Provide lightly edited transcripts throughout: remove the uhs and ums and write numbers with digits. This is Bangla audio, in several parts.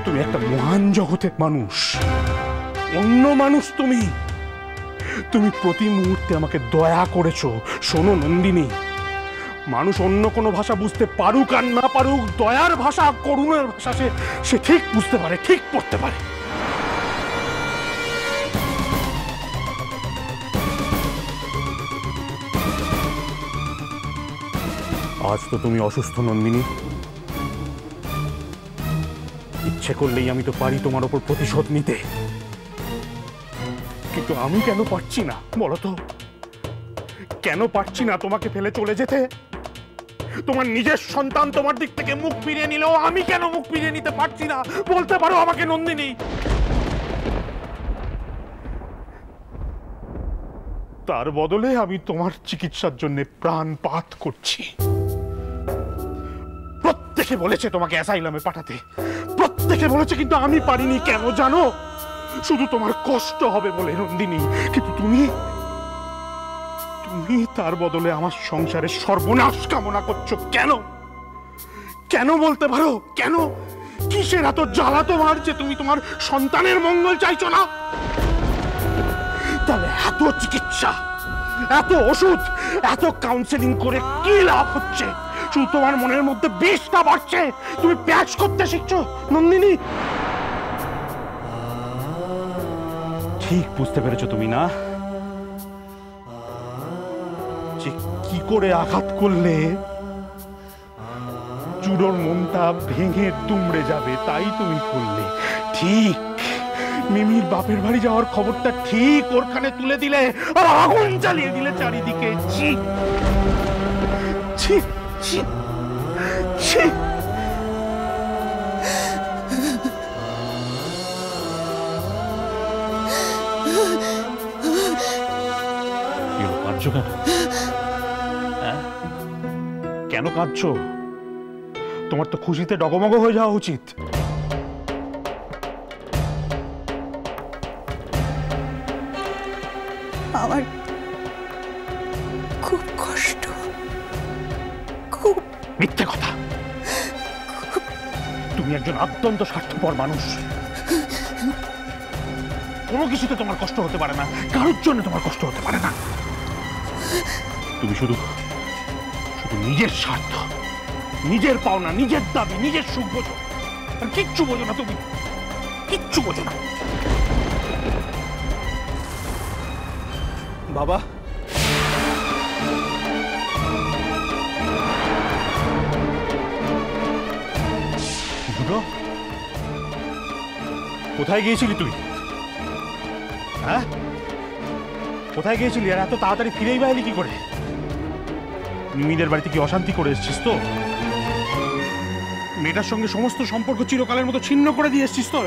তুমি একটা মহান জগতের মানুষ, অন্য মানুষ। তুমি তুমি প্রতি মুহূর্তে আমাকে দয়া করেছো। শোনো নন্দিনী, মানুষ অন্য কোনো ভাষা বুঝতে পারুক আর না পারুক, দয়ার ভাষা, করুণার ভাষা সে ঠিক বুঝতে পারে, ঠিক পড়তে পারে। আজ তো তুমি অসুস্থ নন্দিনী, ইচ্ছে করলেই আমি তো পারি তোমার ওপর প্রতিশোধ নিতে, কিন্তু আমি কেন পারছি না বলো তো? কেন পারছি না তোমাকে ফেলে চলে যেতে? তোমার নিজের সন্তান তোমার দিক থেকে মুখ ফিরিয়ে নিলেও আমি কেন মুখ ফিরিয়ে নিতে পারছি না বলতে পারো আমাকে নন্দিনী? তার বদলে আমি তোমার চিকিৎসার জন্য প্রাণপাত করছি। প্রত্যেকে বলেছে তোমাকে অ্যাসাইলামে পাঠাতে, প্রত্যেকে বলেছে, কিন্তু আমি পারিনি। কেন জানো? শুধু তোমার কষ্ট হবে বলে নন্দিনী। কিন্তু তুমি তার বদলে আমার সংসারের সর্বনাশ কামনা করছো। কেন? কেন বলতে পারো? কেন? কিসের এত জ্বালা তোমার যে তুমি তোমার সন্তানের মঙ্গল চাইছো না? তাহলে এত চিকিৎসা, এত ওষুধ, এত কাউন্সেলিং করে কি লাভ হচ্ছে? শুধু তোমার মনের মধ্যে বিষটা বাড়ছে। তুমি প্যাচ করতে শিখছো নন্দিনী। ঠিক বুঝতে পেরেছো তুমি না, যে কি করে আঘাত করলে চুড়োর মনটা ভেঙে দুমড়ে যাবে, তাই তুমি করলে। ঠিক মিমির বাপের বাড়ি যাওয়ার খবরটা ঠিক ওরখানে তুলে দিলে আর আগুন জ্বালিয়ে দিলে চারিদিকে। ছি ছি ছি ছি। কাঁদছো কেন? কেন কাঁদছো? তোমার তো খুশিতে ডগমগ হয়ে যাওয়া উচিত। আমার খুব কষ্ট, খুব। মিথ্যে কথা। তুমি একজন অত্যন্ত স্বার্থপর মানুষ। কোনো কিছুতে তোমার কষ্ট হতে পারে না, কারোর জন্য তোমার কষ্ট হতে পারে না। তুমি শুধু নিজের স্বার্থ, নিজের পাওনা, নিজের দাবি, নিজের সুখ বোঝো, আর কিচ্ছু বোঝো না। তুমি কিচ্ছু বোঝো না। বাবা, কোথায় গিয়েছিলি তুই? হ্যাঁ, কোথায় গিয়েছিলি? আর এত তাড়াতাড়ি ফিরেই বাইলি কি করে? মিমিদের বাড়িতে কি অশান্তি করে এসছিস? তো মেয়েটার সঙ্গে সমস্ত সম্পর্ক চিরকালের মতো ছিন্ন করে দিয়ে এসছিস। তো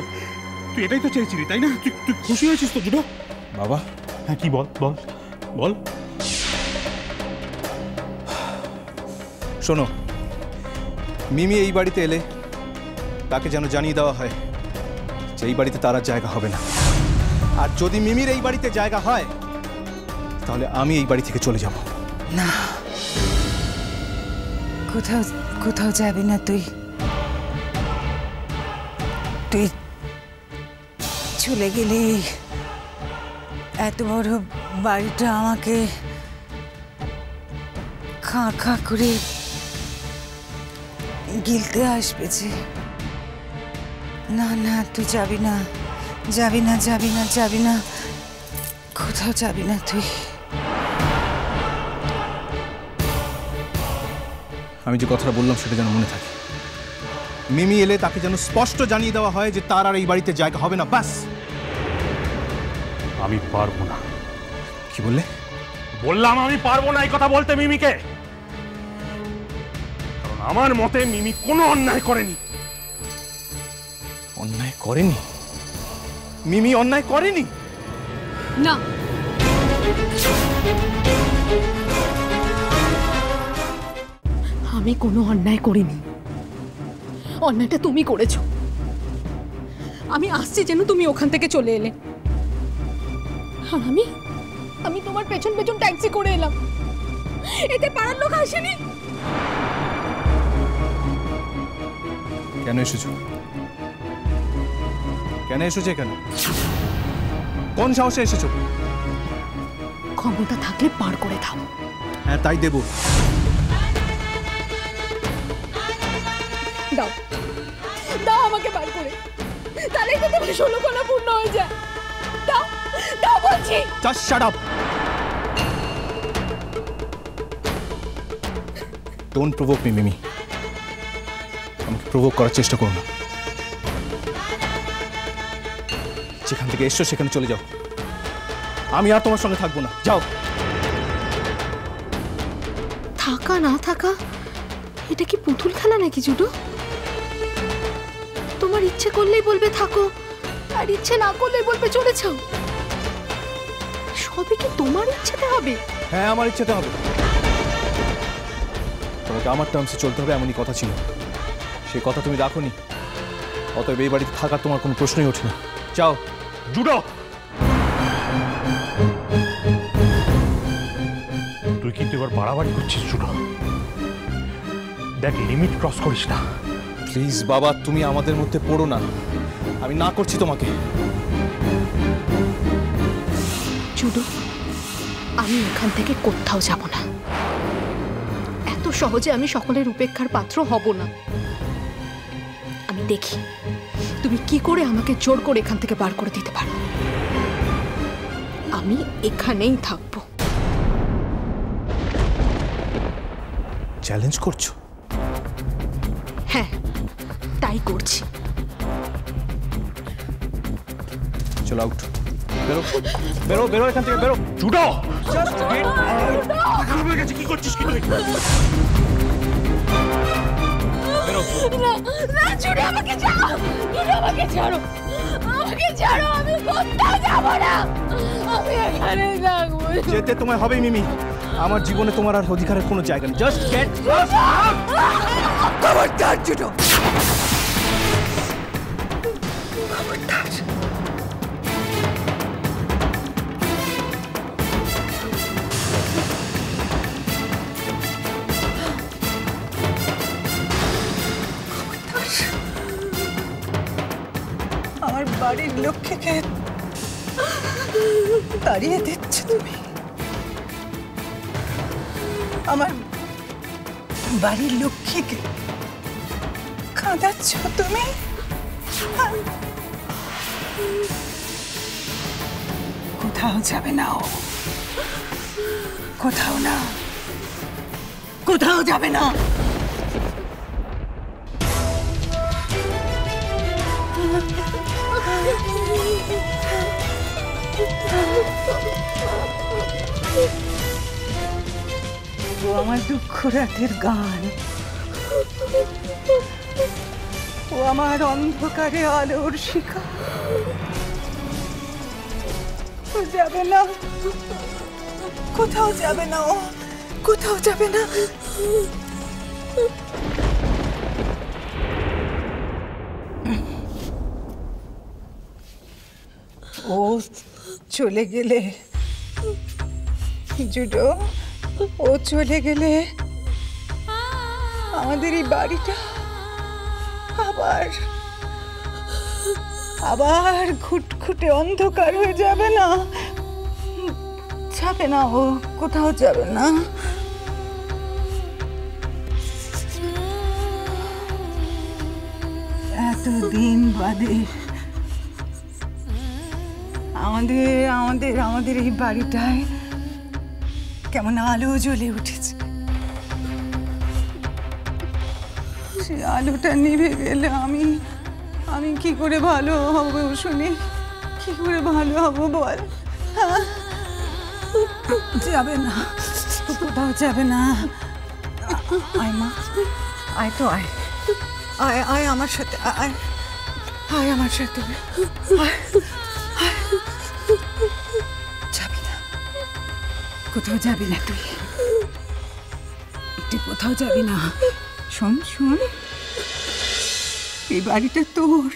তুই এটাই তো চেয়েছিলি, তাই না? তুই খুশি হয়েছিস তো জুডো? বাবা। হ্যাঁ, কি বল বল বল। শোনো, মিমি এই বাড়িতে এলে তাকে যেন জানিয়ে দেওয়া হয় যে এই বাড়িতে তার আর জায়গা হবে না। আর যদি মিমির এই বাড়িতে জায়গা হয় তাহলে আমি এই বাড়ি থেকে চলে যাব। না, কোথাও যাবি না তুই। তুই চলে গেলি, এত বড় বাড়িটা আমাকে খা খা করে গিলতে আসবে যে। না না, তুই যাবি না, যাবি না, যাবি না, যাবি না, কোথাও যাবি না তুই। আমি যে কথাটা বললাম সেটা যেন মনে থাকে। মিমি এলে তাকে যেন স্পষ্ট জানিয়ে দেওয়া হয় যে তার আর এই বাড়িতে জায়গা হবে না, ব্যাস। আমি পারবো না। কি বললে? বললাম আমি পারবো না এই কথা বলতে মিমিকে। কারণ আমার মতে মিমি কোনো অন্যায় করেনি। অন্যায় করেনি? মিমি অন্যায় করেনি? না, আমি কোনো অন্যায় করিনি। অন্যায়টা তুমি করেছো। আমি আসছি যেন তুমি ওখান থেকে চলে এলে, আর আমি তোমার পেছন পেছন ট্যাক্সি করে এলাম। এতে পাড়ার লোক আসেনি। কেন এসেছো? কেন এসেছো এখানে? কোন সাহসে এসেছো? ক্ষমতা থাকলে পার করে দাও। হ্যাঁ, তাই দেবো। দাও দাও আমাকে বার করে, তাহলে তো তোমার 16 কলা পূর্ণ হয়ে যায়। দাও দাও বলছি। Just shut up. Don't provoke me Mimi. আমাকে প্রভোক করার চেষ্টা করো না। যেখান থেকে এসছো সেখানে চলে যাও। আমি আর তোমার সঙ্গে থাকবো না, যাও। থাকা না থাকা এটা কি পুতুল খেলা নাকি জুডো? তোমার ইচ্ছে করলেই বলবে থাকো, আর ইচ্ছে না করলেই বলবে চলে যাও। সবই কি তোমার ইচ্ছেতে হবে? হ্যাঁ, আমার ইচ্ছেতে হবে। তোমাকে আমার টার্মসে চলতে হবে এমনই কথা ছিল। সেই কথা তুমি রাখোনি, অতএব এই বাড়িতে থাকার তোমার কোনো প্রশ্নই ওঠে না। যাও। জুডো, তুই কিন্তু এবার বাড়াবাড়ি করছিস জুডো। দেখ, লিমিট ক্রস করিস না। প্লিজ বাবা, তুমি আমাদের মধ্যে পড়ো না। আমি না করছি তোমাকে। জুডো, আমি এখান থেকে কোথাও যাব না। এত সহজে আমি সকলের উপেক্ষার পাত্র হব না। আমি দেখি তুমি কি করে আমাকে জোর করে এখান থেকে বার করে দিতে পারো। আমি এখানেই থাকবো। চ্যালেঞ্জ করছো? হ্যাঁ, তাই করছি। চলো আউট। বেরো বেরো বেরো এখান থেকে, বেরো। জুডো, কি করছিস কি তুই? না জুডো, আমাকে ছাড়ো। জুডো, আমাকে ছাড়ো। আমাকে ছাড়ো, আমি কোথাও যাব না। আমি এখানে থাকবো। যেতে তোমায় হবেই মিমি। আমার জীবনে তোমার আর অধিকারের কোনো জায়গা নেই। Just get out. খবরদার জুডো, খবরদার। আমার বাড়ির লক্ষ্মীকে তাড়িয়ে দিচ্ছ তুমি। আমার বাড়ির লক্ষ্মীকে কাঁদাচ্ছ তুমি। কোথাও যাবে না ও, কোথাও না, কোথাও যাবে না। ও আমার দুঃখ রাতের গান, ও আমার অন্ধকারে আলোর শিখা। ও যাবে না, কোথাও যাবে না, ও কোথাও যাবে না। ও চলে গেলে জুডো, ও চলে গেলে আমাদের এই বাড়িটা আবার আবার ঘুটঘুটে অন্ধকার হয়ে যাবে না। যাবে না, ও কোথাও যাবে না। এতদিন বাদে আমাদের আমাদের আমাদের এই বাড়িটায় কেমন আলো জ্বলে উঠেছে। সে আলোটা নিভে গেলে আমি আমি কি করে ভালো হব শুনি? কি করে ভালো হব বল? যাবে না, কোথাও যাবে না। আয় মা, আয় তো আয়, আয় আয় আমার সাথে, আয় আয় আমার সাথে। যাবি না, কোথাও যাবি না তুই, তুই কোথাও যাবি না। শোন শোন, এই বাড়িটা তোর।